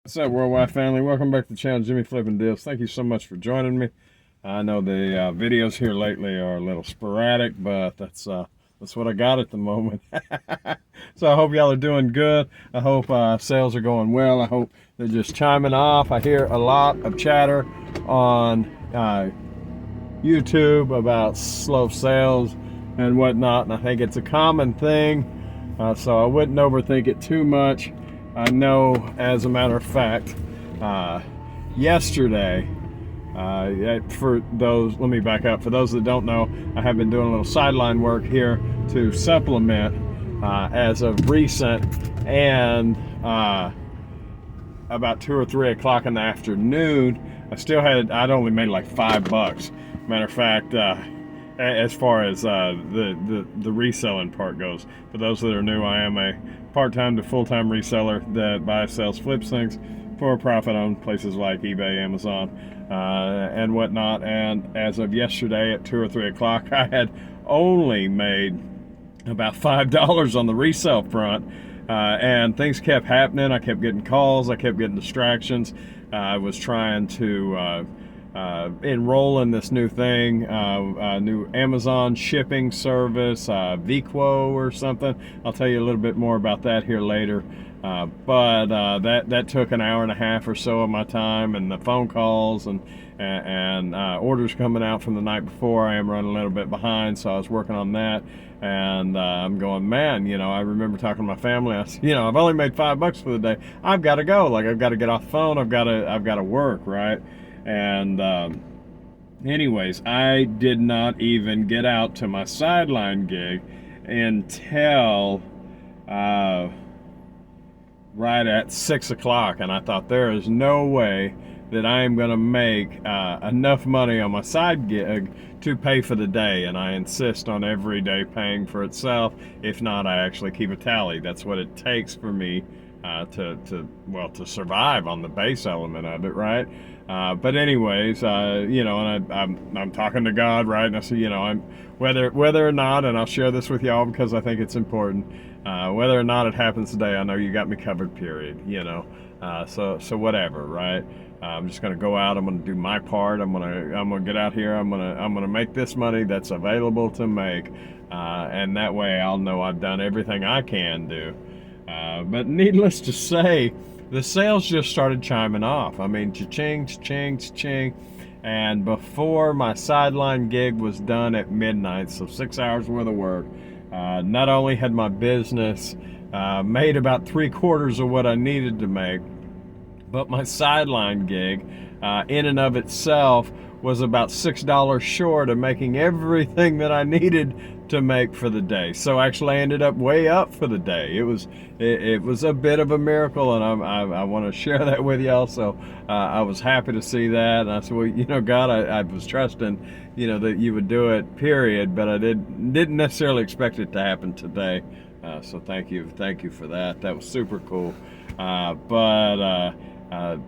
What's up, Worldwide family? Welcome back to the channel, Jimmy Flippin' Deals. Thank you so much for joining me. I know the videos here lately are a little sporadic, but that's what I got at the moment. So I hope y'all are doing good. I hope sales are going well. I hope they're just chiming off. I hear a lot of chatter on YouTube about slow sales and whatnot, and I think it's a common thing. So I wouldn't overthink it too much. I know, as a matter of fact, yesterday, for those, let me back up. For those that don't know, I have been doing a little sideline work here to supplement as of recent, and about 2 or 3 o'clock in the afternoon, I'd only made like $5. Matter of fact, as far as the reselling part goes. For those that are new, I am a part-time to full-time reseller that buys, sells, flips things for a profit on places like eBay, Amazon, and whatnot. And as of yesterday at 2 or 3 o'clock, I had only made about $5 on the resale front. And things kept happening. I kept getting calls. I kept getting distractions. I was trying to enroll in this new thing, new Amazon shipping service, VQuo or something. I'll tell you a little bit more about that here later. But that took an hour and a half or so of my time, and the phone calls and orders coming out from the night before. I am running a little bit behind, so I was working on that. And I'm going, man, I remember talking to my family. I said, I've only made $5 for the day. I've got to go. Like, I've got to get off the phone. I've got to work, right? And anyways, I did not even get out to my sideline gig until right at 6 o'clock. And I thought, there is no way that I am going to make enough money on my side gig to pay for the day. And I insist on every day paying for itself. If not, I actually keep a tally. That's what it takes for me to survive on the base element of it, right? But anyways, and I'm talking to God, right? And I said, I'm whether or not, and I'll share this with y'all because I think it's important. Whether or not it happens today, I know you got me covered. Period. So whatever, right? I'm just gonna go out. I'm gonna do my part. I'm gonna get out here. I'm gonna make this money that's available to make, and that way I'll know I've done everything I can do. But needless to say, the sales just started chiming off. I mean, cha-ching, cha-ching, cha-ching. And before my sideline gig was done at midnight, so 6 hours worth of work, not only had my business made about 3/4 of what I needed to make, but my sideline gig in and of itself was about $6 short of making everything that I needed to make for the day. So actually I ended up way up for the day. It was a bit of a miracle, and I want to share that with y'all. So I was happy to see that, and I said, well, God, I was trusting that you would do it, period, but I didn't necessarily expect it to happen today. So thank you for that. That was super cool. But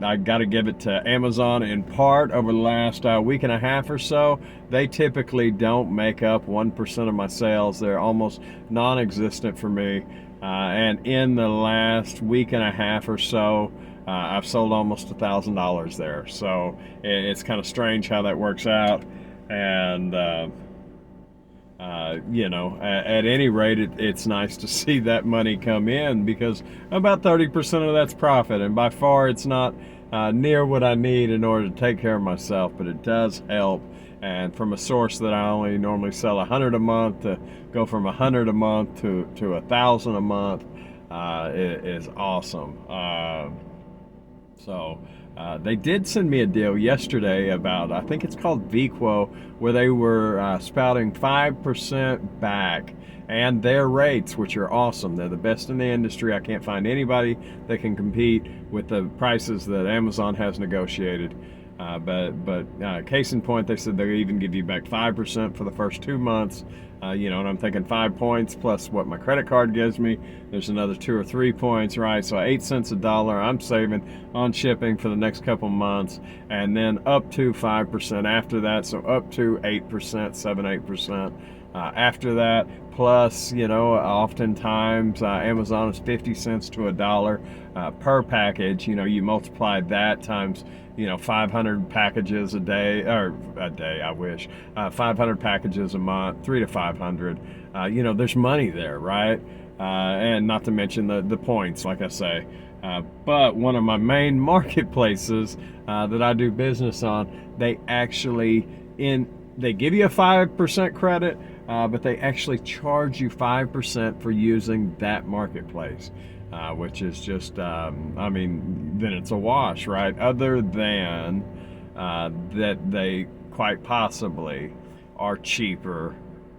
I got to give it to Amazon in part. Over the last week and a half or so, they typically don't make up 1% of my sales. They're almost non-existent for me. And in the last week and a half or so, I've sold almost $1,000 there. So it's kind of strange how that works out. And at any rate, it's nice to see that money come in, because about 30% of that's profit, and by far it's not near what I need in order to take care of myself, but it does help. And from a source that I only normally sell 100 a month, to go from 100 a month to 1,000 a month is awesome. They did send me a deal yesterday about, I think it's called VQuo, where they were spouting 5% back, and their rates, which are awesome. They're the best in the industry. I can't find anybody that can compete with the prices that Amazon has negotiated. But case in point, they said they'll even give you back 5% for the first 2 months. And I'm thinking 5 points plus what my credit card gives me. There's another 2 or 3 points, right? So 8 cents a dollar I'm saving on shipping for the next couple months, and then up to 5% after that. So up to 8%, 7, 8%. After that, plus, oftentimes Amazon is 50 cents to $1 per package. You multiply that times 500 packages a day, or a day, I wish, 500 packages a month, 3 to 500. There's money there, right? And not to mention the points, like I say. But one of my main marketplaces that I do business on, they actually they give you a 5% credit, but they actually charge you 5% for using that marketplace, which is just, then it's a wash, right? Other than that they quite possibly are cheaper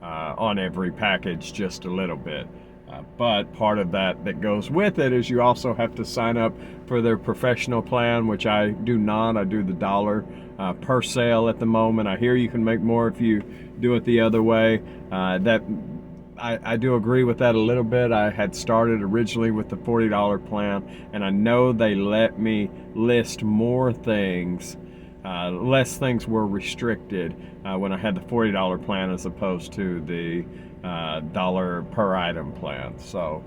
on every package just a little bit. But part of that goes with it is you also have to sign up for their professional plan, which I do not. I do the dollar per sale at the moment. I hear you can make more if you do it the other way. I do agree with that a little bit. I had started originally with the $40 plan, and I know they let me list more things. Less things were restricted when I had the $40 plan as opposed to the dollar per item plan. So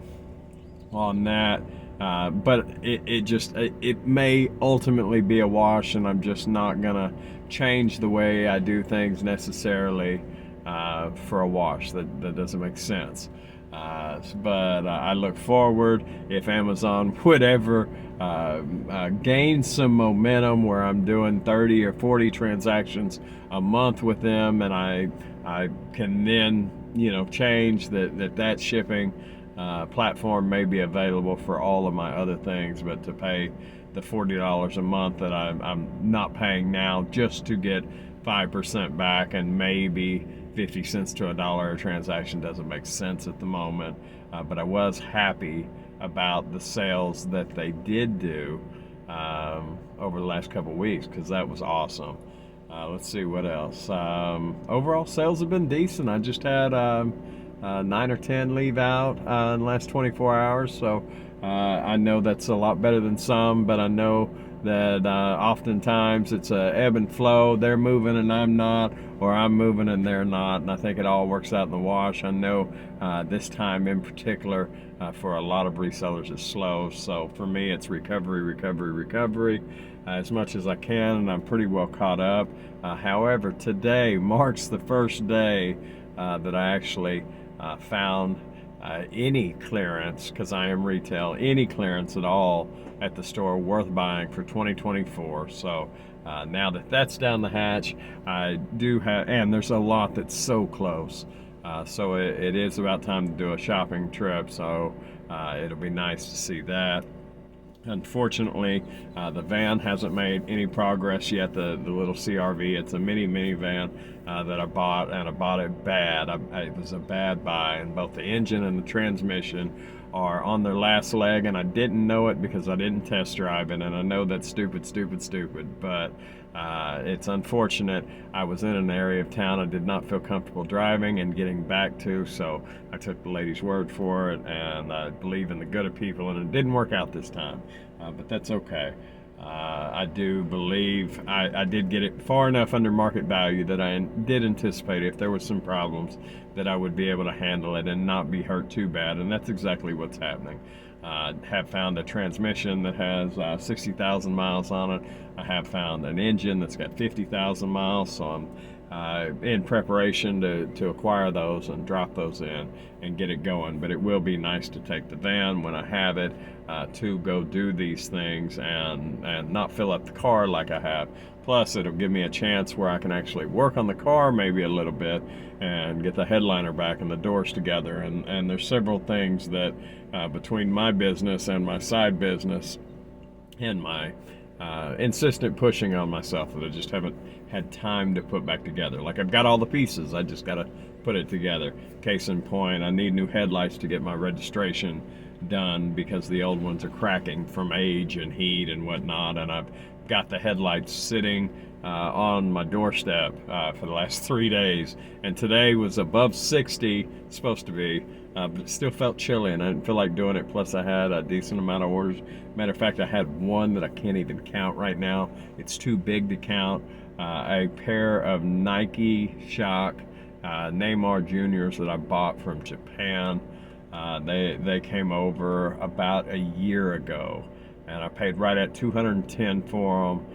on that, but it may ultimately be a wash, and I'm just not gonna change the way I do things necessarily for a wash. That doesn't make sense. But I look forward, if Amazon would ever gain some momentum where I'm doing 30 or 40 transactions a month with them, and I can then change that shipping platform may be available for all of my other things, but to pay the $40 a month that I'm not paying now just to get 5% back and maybe 50 cents to $1 a transaction doesn't make sense at the moment. But I was happy about the sales that they did do over the last couple of weeks, because that was awesome. Let's see what else. Overall sales have been decent. I just had 9 or 10 leave out in the last 24 hours, so I know that's a lot better than some, but I know that oftentimes it's a ebb and flow. They're moving and I'm not, or I'm moving and they're not, and I think it all works out in the wash. I know this time in particular for a lot of resellers is slow, so for me it's recovery as much as I can, and I'm pretty well caught up. However, today marks the first day that I actually found any clearance, because I am retail, any clearance at all at the store worth buying for 2024. So now that that's down the hatch, I do have, and there's a lot that's so close. So it is about time to do a shopping trip. So it'll be nice to see that. Unfortunately, the van hasn't made any progress yet. The little CRV, it's a minivan that I bought, and I bought it bad. It was a bad buy, and both the engine and the transmission are on their last leg, and I didn't know it because I didn't test drive it, and I know that's stupid, but it's unfortunate. I was in an area of town I did not feel comfortable driving and getting back to, so I took the lady's word for it, and I believe in the good of people, and it didn't work out this time, but that's okay. I do believe I did get it far enough under market value that I did anticipate if there was some problems that I would be able to handle it and not be hurt too bad, and that's exactly what's happening. I have found a transmission that has 60,000 miles on it. I have found an engine that's got 50,000 miles, so I'm in preparation to acquire those and drop those in and get it going. But it will be nice to take the van when I have it to go do these things and not fill up the car like I have. Plus, it'll give me a chance where I can actually work on the car maybe a little bit and get the headliner back and the doors together. And there's several things that between my business and my side business and my insistent pushing on myself that I just haven't had time to put back together. Like, I've got all the pieces, I just got to put it together. Case in point, I need new headlights to get my registration done because the old ones are cracking from age and heat and whatnot, and I've got the headlights sitting on my doorstep for the last 3 days, and today was above 60, supposed to be, but it still felt chilly and I didn't feel like doing it. Plus I had a decent amount of orders. Matter of fact, I had one that I can't even count right now. It's too big to count. A pair of Nike Shock Neymar Juniors that I bought from Japan. They came over about a year ago, and I paid right at $210 for them.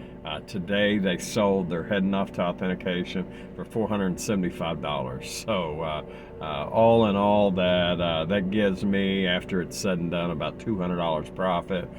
Today they sold. They're heading off to authentication for $475. So all in all, that gives me, after it's said and done, about $200 profit.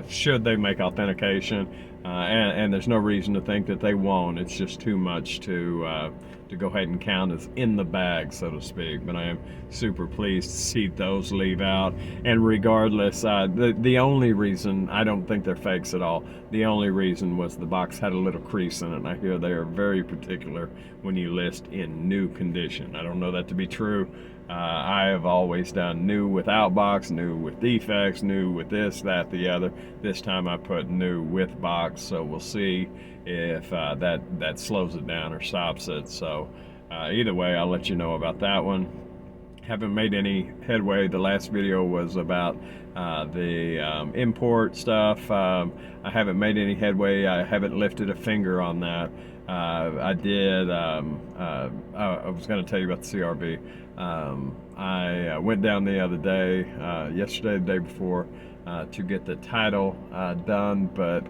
Should they make authentication, and there's no reason to think that they won't. It's just too much to go ahead and count as in the bag, so to speak. But I am super pleased to see those leave out. And regardless, the only reason, I don't think they're fakes at all. The only reason was the box had a little crease in it, and I hear they are very particular when you list in new condition. I don't know that to be true. I have always done new without box, new with defects, new with this, that, the other. This time I put new with box, so we'll see if that slows it down or stops it. So either way, I'll let you know about that one. Haven't made any headway. The last video was about the import stuff. I haven't made any headway. I haven't lifted a finger on that. I did. I was going to tell you about the CRV. I went down the other day, yesterday, the day before, to get the title done, but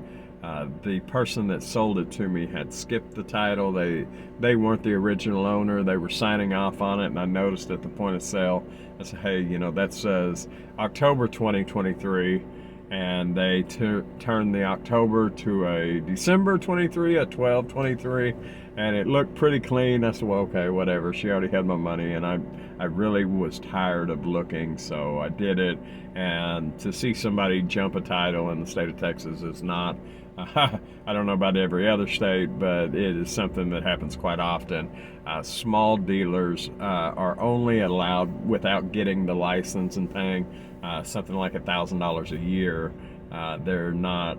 the person that sold it to me had skipped the title. They weren't the original owner. They were signing off on it, and I noticed at the point of sale, I said, hey, you know, that says October 2023, and they turned the October to a December 23, a 12/23, and it looked pretty clean. I said, well, okay, whatever. She already had my money, and I really was tired of looking, so I did it. And to see somebody jump a title in the state of Texas is not, I don't know about every other state, but it is something that happens quite often. Small dealers are only allowed, without getting the license and paying something like $1,000 a year, they're not,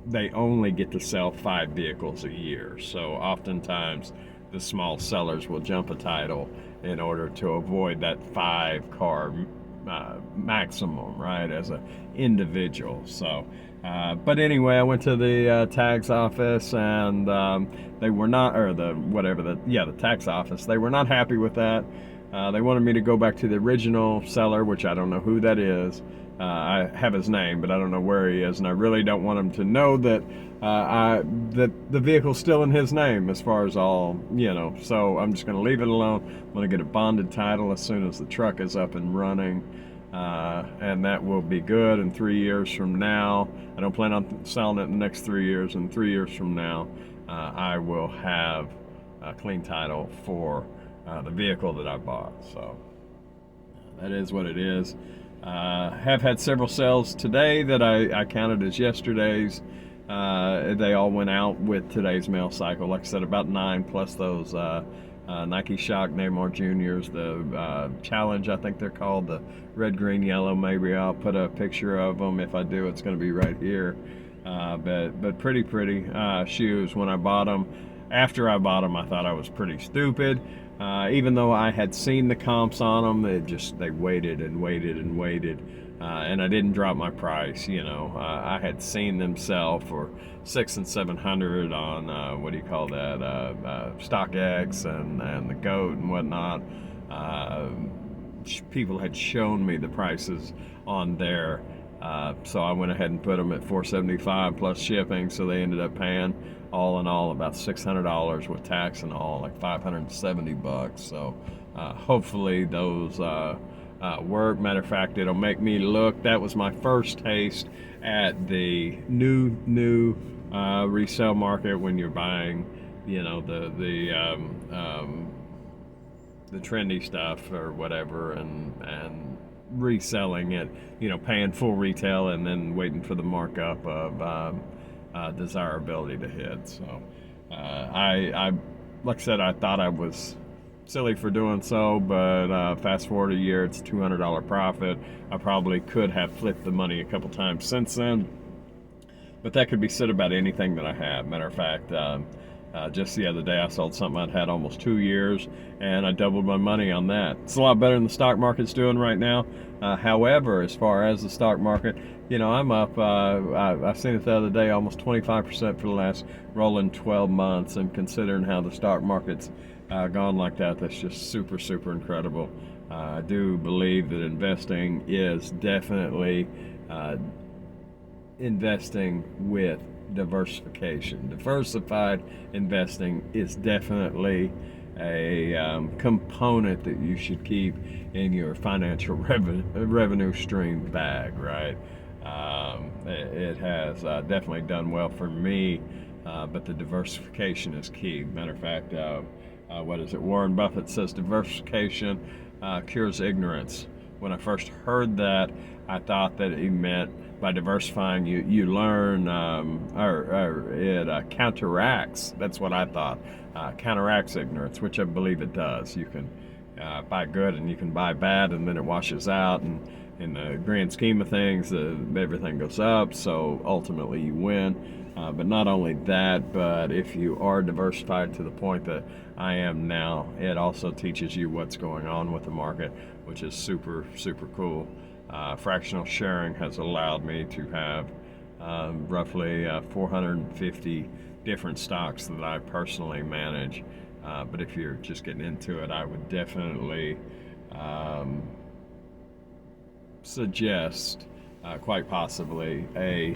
they only get to sell 5 vehicles a year. So oftentimes the small sellers will jump a title in order to avoid that 5-car maximum, right, as an individual. So but anyway, I went to the tax office, and they were not, or the tax office, they were not happy with that. They wanted me to go back to the original seller, which I don't know who that is. I have his name, but I don't know where he is, and I really don't want him to know that that the vehicle's still in his name, as far as all, you know. So I'm just going to leave it alone. I'm going to get a bonded title as soon as the truck is up and running, and that will be good. In 3 years from now, I don't plan on selling it in the next 3 years. In 3 years from now, I will have a clean title for the vehicle that I bought. So that is what it is. Have had several sales today that I counted as yesterday's. They all went out with today's mail cycle. Like I said, about 9 plus those Nike Shock Neymar Juniors, the Challenge, I think they're called, the red, green, yellow. Maybe I'll put a picture of them. If I do, it's going to be right here. But pretty shoes. When I bought them, after I bought them, I thought I was pretty stupid. Even though I had seen the comps on them, they waited and waited and waited, and I didn't drop my price. You know, I had seen them sell for $600 and $700 on what do you call that, StockX and the Goat and whatnot. People had shown me the prices on there, so I went ahead and put them at $475 plus shipping. So they ended up paying, all in all, about $600 with tax and all, like $570. So hopefully those work. Matter of fact, it'll make me look. That was my first taste at the new resale market, when you're buying, you know, the trendy stuff or whatever, and reselling it, you know, paying full retail and then waiting for the markup of desirability to hit. So I like I said, I thought I was silly for doing so, but fast forward a year, it's a $200 profit. I probably could have flipped the money a couple times since then, but that could be said about anything that I have. Matter of fact, just the other day I sold something I'd had almost 2 years, and I doubled my money on that. It's a lot better than the stock market's doing right now. However, as far as the stock market, you know, I'm up, I've seen it the other day, almost 25% for the last rolling 12 months, and considering how the stock market's gone like that. That's just super, super incredible. I do believe that investing is definitely investing with diversification. Diversified investing is definitely a component that you should keep in your financial revenue stream bag, right? It has definitely done well for me, but the diversification is key. Matter of fact, what is it? Warren Buffett says diversification cures ignorance. When I first heard that, I thought that he meant by diversifying you learn, or it counteracts. That's what I thought. Counteracts ignorance, which I believe it does. You can buy good and you can buy bad, and then it washes out. And in the grand scheme of things, everything goes up. So ultimately, you win. But not only that, but if you are diversified to the point that I am now, it also teaches you what's going on with the market, which is super, super cool. Fractional sharing has allowed me to have roughly 450 different stocks that I personally manage. But if you're just getting into it, I would definitely suggest, quite possibly, a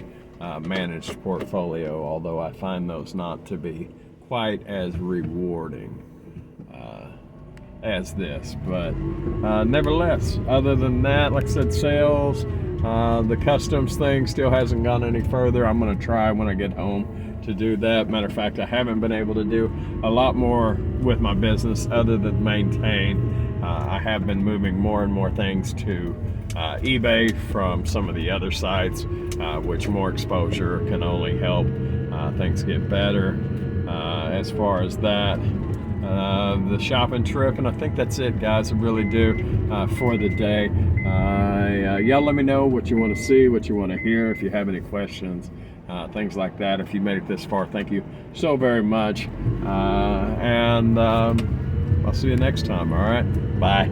managed portfolio, although I find those not to be quite as rewarding as this. But nevertheless, other than that, like I said, sales, the customs thing still hasn't gone any further. I'm going to try when I get home to do that. Matter of fact, I haven't been able to do a lot more with my business other than maintain. I have been moving more and more things to eBay from some of the other sites, which more exposure can only help things get better. As far as that, the shopping trip, and I think that's it, guys. I really do, for the day. Y'all let me know what you want to see, what you want to hear, if you have any questions, things like that. If you made it this far, thank you so very much, and I'll see you next time. All right, bye.